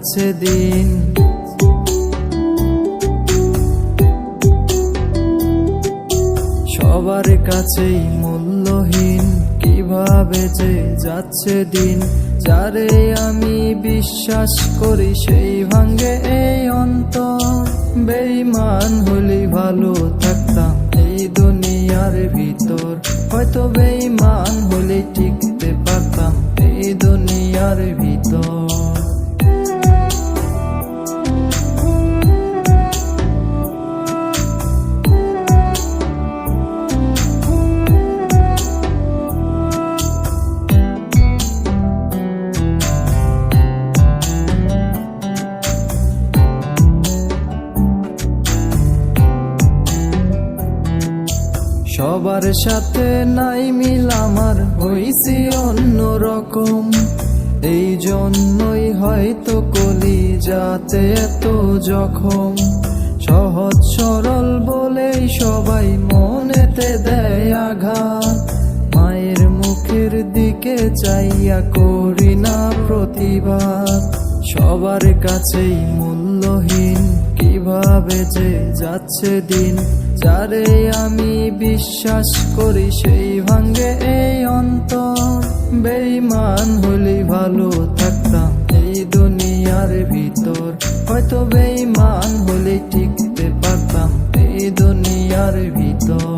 যাচ্ছে দিন। সবার কাছেই মূল্যহীন, কিভাবে যে যাচ্ছে দিন। যারে আমি বিশ্বাস করি সেই ভাঙ্গে এই অন্তর। বেঈমান হলে ভালো থাকতাম এই দুনিয়ার ভিতর, হয়তো বেঈমান হলে টিকতে পারতাম এই দুনিয়ার ভিতর। সবার সাথে নাই মিল আমার, হইছি অন্যরকম। এই জন্যই হয়তো কলি যাতে এত জখম। সহজ সরল বলেই সবাই মনেতে দেয় আঘাত। মায়ের মুখের দিকে চাইয়া করি না প্রতিবাদ। সবার কাছেই মূল্যহীন, কিভাবে যে যাচ্ছে দিন। যারে আমি বিশ্বাস করি সেই ভাঙ্গে এই অন্তর। বেঈমান হলে ভালো থাকতাম এই দুনিয়ার ভিতর, হয়তো বেঈমান হলে টিকতে পারতাম এই দুনিয়ার ভিতর।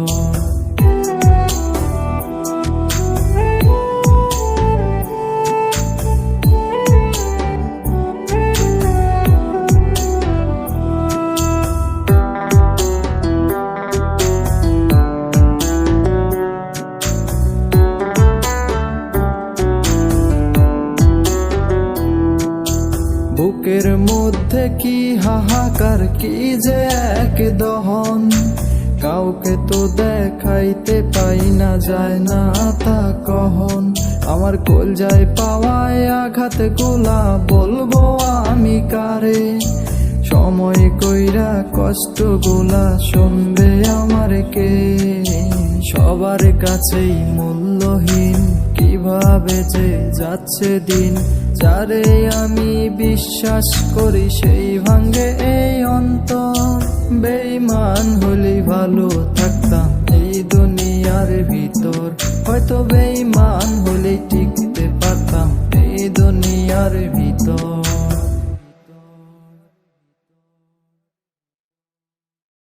বুকের মধ্যে কি হাহাকার, কি যে এক দহন। কাউকে তো দেখাইতে পাই না, যায় না তা কহন। আমার কলজায় পাওয়ায় আঘাত গোলা, বলবো আমি কারে। সময় কইরা কষ্ট গোলা, শুনবে আমার কে। সবার কাছেই মূল্যহীন, কিভাবে যে যাচ্ছে দিন। যারে আমি বিশ্বাস করি সেই ভাঙ্গে এই অন্তর। বেঈমান হলে ভালো থাকতাম এই দুনিয়ার ভিতর, হয়তো বেঈমান হলে টিকতে পারতাম এই দুনিয়ার ভিতর।